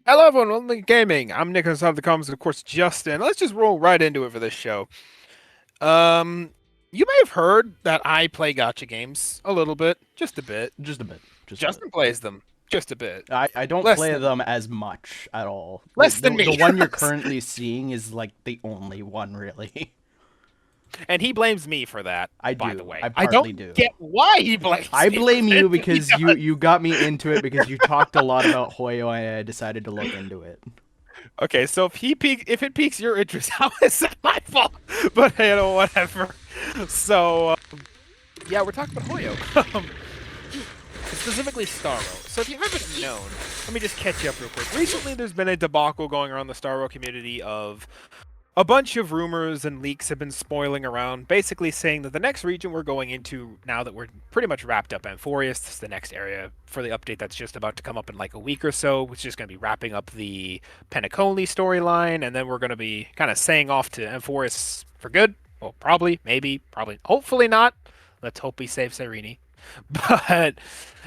Hello, everyone. Welcome to Gaming. I'm Nick of the Comments, and of course, Justin. Let's just roll right into it for this show. Um, you may have heard that I play gotcha games a little bit, just a bit. Just a bit. Just a bit. Justin plays them just a bit, I don't less play than them as much at all. The, less the than the me. one you're currently seeing is like the only one really. And he blames me for that. I By the do. way, I I partly don't do. get why he blames I me for blame this. you He because you does. you got me into it because you talked a lot about HoYo and I decided to look into it. Okay, so if it piques your interest, how is that my fault? But you know, whatever. So yeah, we're talking about HoYo. Specifically Star Rail. So if you haven't known, let me just catch you up real quick. Recently, there's been a debacle going around the Star Rail community of a bunch of rumors and leaks have been spoiling around, basically saying that the next region we're going into, now that we're pretty much wrapped up Amphorius, this is the next area for the update that's just about to come up in like a week or so, which is just going to be wrapping up the Penacoli storyline, and then we're going to be kind of saying off to Amphorius for good. Well, probably, maybe, probably, hopefully not. Let's hope we save Sereni. But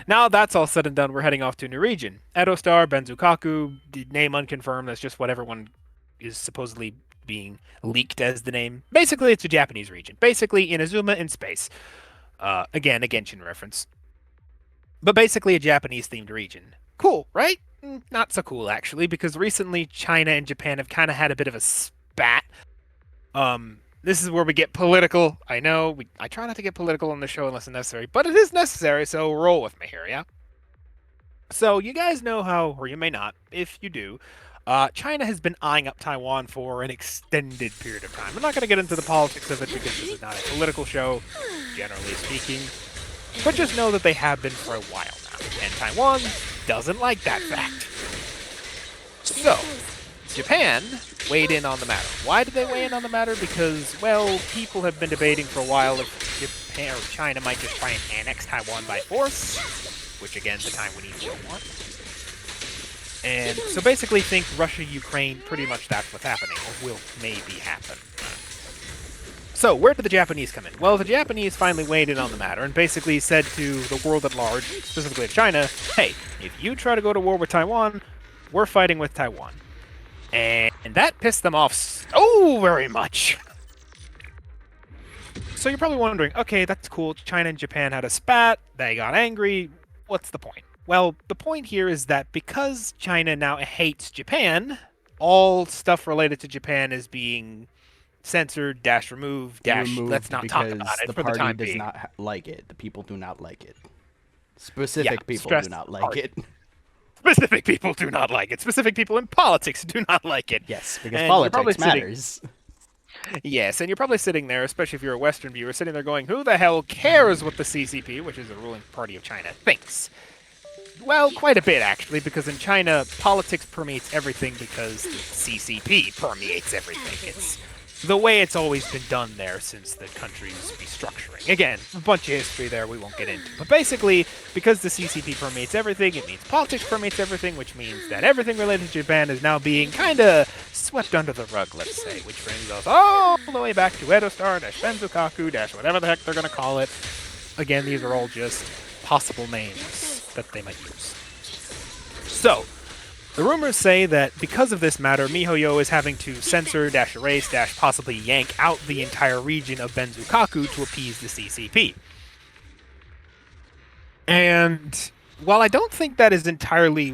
now that's all said and done, we're heading off to a new region. Edo Star, Benzukaku, the name unconfirmed, that's just what everyone is supposedly being leaked as the name. Basically, it's a Japanese region. Basically, Inazuma in space. Again, a Genshin reference. But basically, a Japanese-themed region. Cool, right? Not so cool, actually, because recently China and Japan have kind of had a bit of a spat. This is where we get political. I know, I try not to get political on the show unless it's necessary, but it is necessary, so roll with me here, yeah? So, you guys know how, or you may not, if you do, China has been eyeing up Taiwan for an extended period of time. I'm not going to get into the politics of it because this is not a political show, generally speaking. But just know that they have been for a while now. And Taiwan doesn't like that fact. So, Japan weighed in on the matter. Why did they weigh in on the matter? Because, well, people have been debating for a while if Japan or China might just try and annex Taiwan by force, which again, the Taiwanese don't want. And so basically think Russia, Ukraine, pretty much that's what's happening, or will maybe happen. So where did the Japanese come in? Well, the Japanese finally weighed in on the matter and basically said to the world at large, specifically China, hey, if you try to go to war with Taiwan, we're fighting with Taiwan. And that pissed them off so very much. So you're probably wondering, okay, that's cool. China and Japan had a spat. They got angry. What's the point? Well, the point here is that because China now hates Japan, all stuff related to Japan is being censored, dash removed, dash let's Removed not talk about because it the for the party time does being. not like it. The people do not like it. Yeah, Specific people do stress not like party. it. Specific people do not like it. Specific people in politics do not like it. Yes, because And you're probably politics sitting, matters. yes, and you're probably sitting there, especially if you're a Western viewer, sitting there going, who the hell cares what the CCP, which is the ruling party of China, thinks? Well, quite a bit, actually, because in China, politics permeates everything because the CCP permeates everything. It's the way it's always been done there since the country's restructuring. Again, a bunch of history there we won't get into. But basically, because the CCP permeates everything, it means politics permeates everything, which means that everything related to Japan is now being kind of swept under the rug, let's say, which brings us all the way back to Edo Star, dash Benzukaku, dash whatever the heck they're going to call it. Again, these are all just possible names that they might use. So, the rumors say that because of this matter, MiHoYo is having to censor, dash erase, dash possibly yank out the entire region of Benzukaku to appease the CCP. And while I don't think that is entirely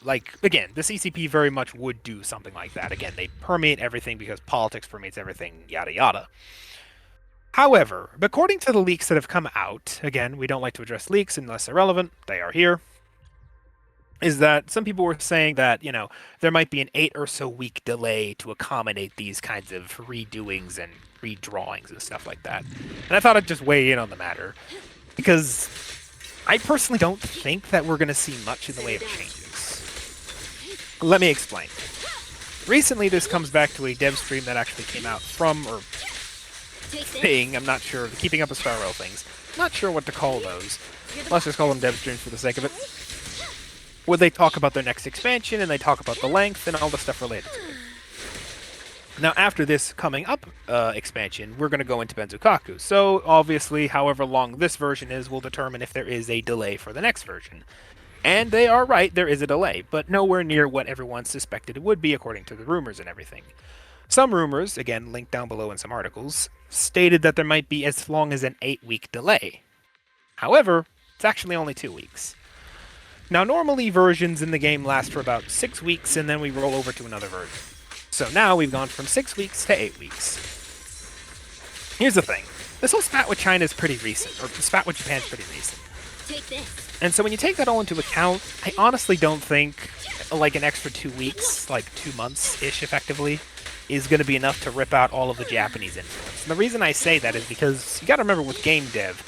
like, again, the CCP very much would do something like that. Again, they permeate everything because politics permeates everything, yada yada. However, according to the leaks that have come out, again, we don't like to address leaks unless they're relevant, they are here, is that some people were saying that, you know, there might be an 8 or so week delay to accommodate these kinds of redoings and redrawings and stuff like that. And I thought I'd just weigh in on the matter, because I personally don't think that we're going to see much in the way of changes. Let me explain. Recently, this comes back to a dev stream that actually came out from, or thing, I'm not sure, the Keeping Up with Star Rail things. Not sure what to call those. Let's just call them dev streams for the sake of it. Where they talk about their next expansion, and they talk about the length, and all the stuff related to it. Now, after this coming up expansion, we're going to go into Benzukaku. So, obviously, however long this version is will determine if there is a delay for the next version. And they are right, there is a delay, but nowhere near what everyone suspected it would be according to the rumors and everything. Some rumors, again linked down below in some articles, stated that there might be as long as an 8-week delay. However, it's actually only 2 weeks. Now, normally versions in the game last for about 6 weeks and then we roll over to another version. So now we've gone from 6 weeks to 8 weeks. Here's the thing. This whole spat with China is pretty recent, or spat with Japan is pretty recent. Take this. And so when you take that all into account, I honestly don't think like an extra 2 weeks, like 2 months-ish effectively, is going to be enough to rip out all of the Japanese influence. And the reason I say that is because you got to remember with game dev,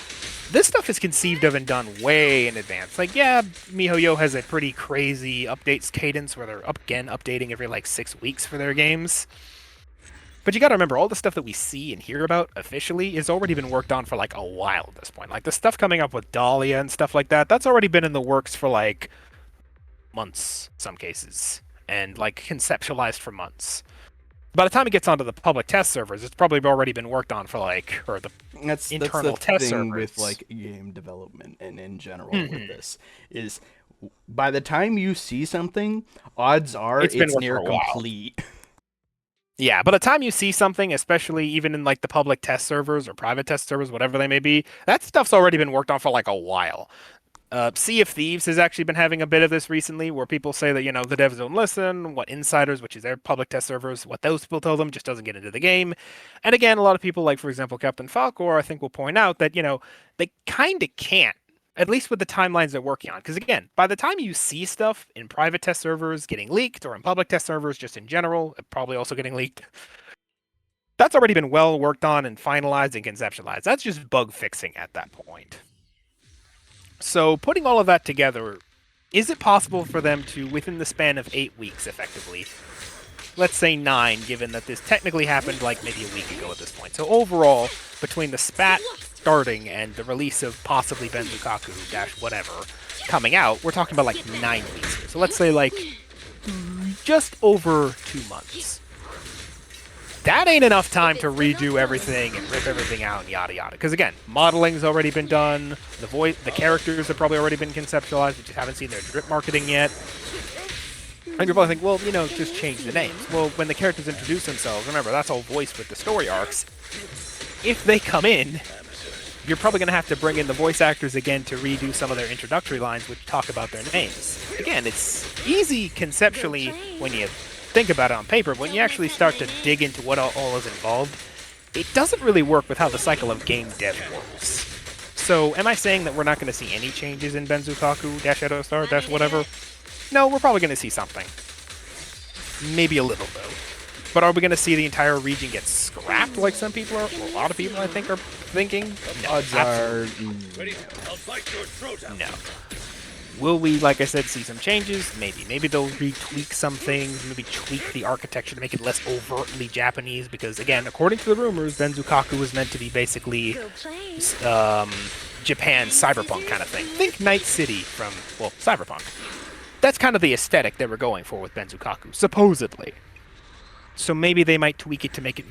this stuff is conceived of and done way in advance. Like, yeah, MiHoYo has a pretty crazy updates cadence where they're updating every like 6 weeks for their games. But you gotta remember, all the stuff that we see and hear about officially has already been worked on for like a while at this point. Like the stuff coming up with Dahlia and stuff like that, that's already been in the works for like months, in some cases, and like conceptualized for months. By the time it gets onto the public test servers, it's probably already been worked on for like, or the internal that's the test thing servers. with like game development and in general with this is by the time you see something, odds are It's been it's worked near for a while. complete. Yeah, by the time you see something, especially even in like the public test servers or private test servers, whatever they may be, that stuff's already been worked on for like a while. Sea of Thieves has actually been having a bit of this recently, where people say that, the devs don't listen, what insiders, which is their public test servers, what those people tell them just doesn't get into the game. And again, a lot of people, like, for example, Captain Falcor, I think will point out that, they kind of can't, at least with the timelines they're working on. Because again, by the time you see stuff in private test servers getting leaked, or in public test servers just in general, probably also getting leaked, that's already been well worked on and finalized and conceptualized. That's just bug fixing at that point. So, putting all of that together, is it possible for them to, within the span of 8 weeks, effectively, let's say 9, given that this technically happened like maybe a week ago at this point. So overall, between the spat starting and the release of possibly Benzukaku - whatever coming out, we're talking about like 9 weeks here. So let's say like just over 2 months. That ain't enough time to redo everything and rip everything out and yada yada. Because again, modeling's already been done, the characters have probably already been conceptualized, we just haven't seen their drip marketing yet. And you're probably thinking, well, just change the names. Well, when the characters introduce themselves, remember, that's all voiced with the story arcs. If they come in, you're probably going to have to bring in the voice actors again to redo some of their introductory lines which talk about their names. Again, it's easy conceptually when you think about it on paper, but when you actually start to dig into what all is involved, it doesn't really work with how the cycle of game dev works. So, am I saying that we're not going to see any changes in Benzukaku - Shadow Star - whatever? No, we're probably going to see something. Maybe a little, though. But are we going to see the entire region get scrapped like some people are, or a lot of people I think are thinking? No, Odds are no. Will we, like I said, see some changes? Maybe. Maybe they'll retweak some things, maybe tweak the architecture to make it less overtly Japanese, because, again, according to the rumors, Benzukaku was meant to be basically Japan's cyberpunk kind of thing. Think Night City from, well, Cyberpunk. That's kind of the aesthetic they were going for with Benzukaku, supposedly. So maybe they might tweak it to make it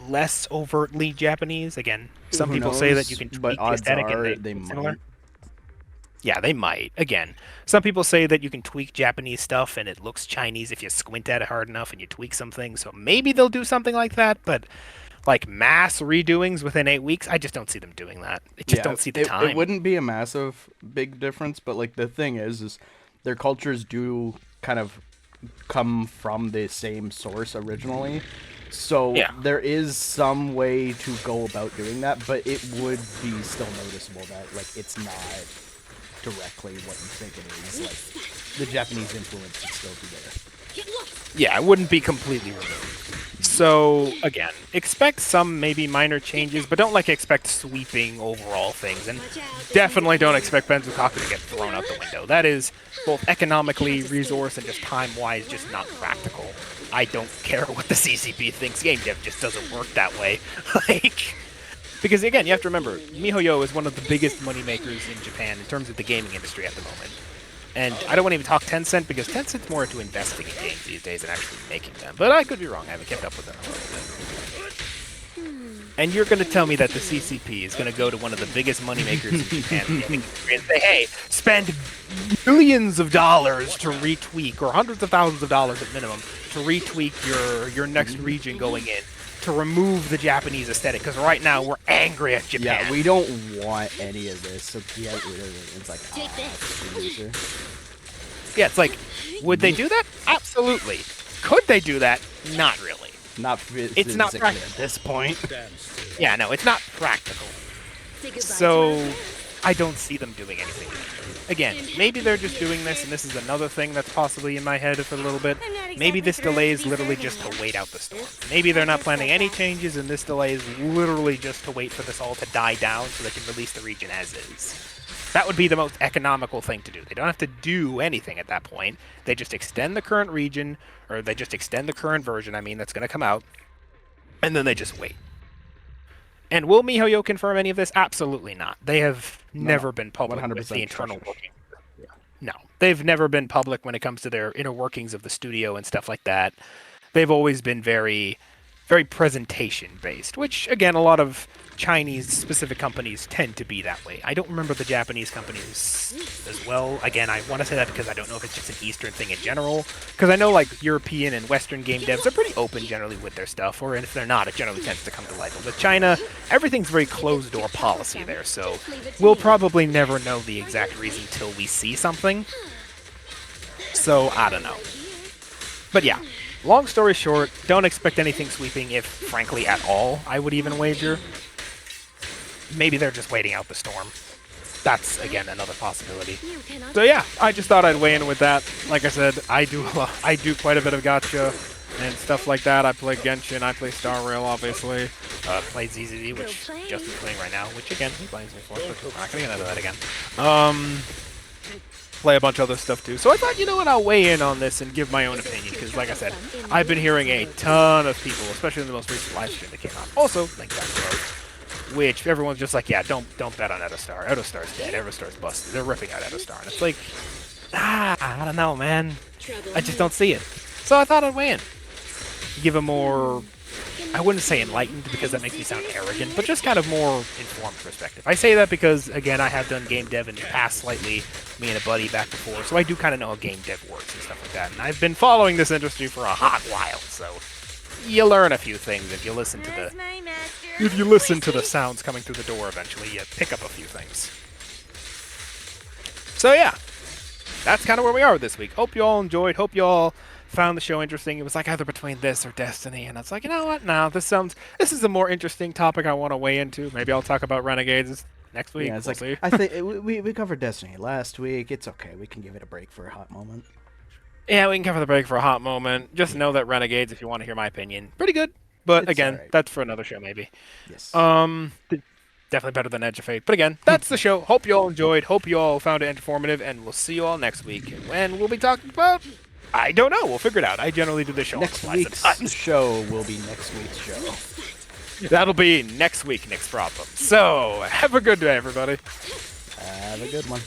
less overtly Japanese. Again, some people say that you can tweak the aesthetic and they similar. might. Yeah, they might. Again, some people say that you can tweak Japanese stuff and it looks Chinese if you squint at it hard enough and you tweak some things. So maybe they'll do something like that, but like mass redoings within 8 weeks, I just don't see them doing that. I just don't see the time. It wouldn't be a massive big difference, but like the thing is their cultures do kind of come from the same source originally. So there is some way to go about doing that, but it would be still noticeable that like it's not directly what you think it is. Like the Japanese influence would still be there. Yeah, it wouldn't be completely removed. So again, expect some maybe minor changes, but don't expect sweeping overall things, and definitely don't expect Benzukaku to get thrown out the window. That is both economically, resource, and just time-wise just not practical. I don't care what the CCP thinks. Game dev just doesn't work that way. Because again, you have to remember, MiHoYo is one of the biggest moneymakers in Japan in terms of the gaming industry at the moment. And I don't want to even talk Tencent, because Tencent's more into investing in games these days than actually making them. But I could be wrong. I haven't kept up with them a little bit. And you're going to tell me that the CCP is going to go to one of the biggest moneymakers in Japan and say, hey, spend millions of dollars to retweak, or hundreds of thousands of dollars at minimum, to retweak your next region going in, to remove the Japanese aesthetic, because right now we're angry at Japan. Yeah, we don't want any of this, so get rid of it. It's like, loser. Yeah, it's like, would they do that? Absolutely. Could they do that? Not really. It's not practical at this point. Yeah, no, it's not practical. So, I don't see them doing anything. Again, maybe they're just doing this, and this is another thing that's possibly in my head for a little bit. Maybe this delay is literally just to wait out the storm. Maybe they're not planning any changes, and this delay is literally just to wait for this all to die down so they can release the region as is. That would be the most economical thing to do. They don't have to do anything at that point. They just extend the current region, or they just extend the current version, I mean, that's going to come out, and then they just wait. And will HoYo confirm any of this? Absolutely not. They have never been public with the internal workings. No, they've never been public when it comes to their inner workings of the studio and stuff like that. They've always been very, very presentation-based, which, again, a lot of Chinese-specific companies tend to be that way. I don't remember the Japanese companies as well. Again, I want to say that because I don't know if it's just an Eastern thing in general. Because I know, like, European and Western game devs are pretty open generally with their stuff, or if they're not, it generally tends to come to light. But with China, everything's very closed-door policy there, so we'll probably never know the exact reason till we see something. So, I don't know. But yeah, long story short, don't expect anything sweeping, if, frankly, at all, I would even wager. Maybe they're just waiting out the storm. That's, again, another possibility. So yeah, I just thought I'd weigh in with that. Like I said, I do quite a bit of gacha and stuff like that. I play Genshin, I play Star Rail, obviously. Play ZZZ, which Justin's playing right now, which, again, he blames me for, but I'm not going to get into that again. Play a bunch of other stuff, too. So I thought, you know what, I'll weigh in on this and give my own opinion, because, like I said, I've been hearing a ton of people, especially in the most recent live stream that came out. Also, link down below. Which everyone's just like, yeah, don't bet on Edostar. Edostar's dead. Edostar's busted. They're ripping out Edostar. And it's like, I don't know, man. I just don't see it. So I thought I'd weigh in. Give a more, I wouldn't say enlightened because that makes me sound arrogant, but just kind of more informed perspective. I say that because, again, I have done game dev in the past slightly, me and a buddy back before, so I do kind of know how game dev works and stuff like that. And I've been following this industry for a hot while, so you learn a few things if you listen to the sounds coming through the door eventually. You pick up a few things. So yeah, that's kind of where we are this week. Hope you all enjoyed. Hope you all found the show interesting. It was like either between this or Destiny, and it's like, you know what? No, this is a more interesting topic I want to weigh into. Maybe I'll talk about Renegades next week. Yeah, it's we'll like, see. I think we covered Destiny last week. It's okay. We can give it a break for a hot moment. Yeah, we can cover the break for a hot moment. Just know that Renegades, if you want to hear my opinion, pretty good. But again, that's for another show maybe. Yes. Definitely better than Edge of Fate. But again, that's the show. Hope you all enjoyed. Hope you all found it informative, and we'll see you all next week. And when we'll be talking about, I don't know. We'll figure it out. I generally do this show next week's show will be next week's show. That'll be next week, Nick's problem. So have a good day, everybody. Have a good one.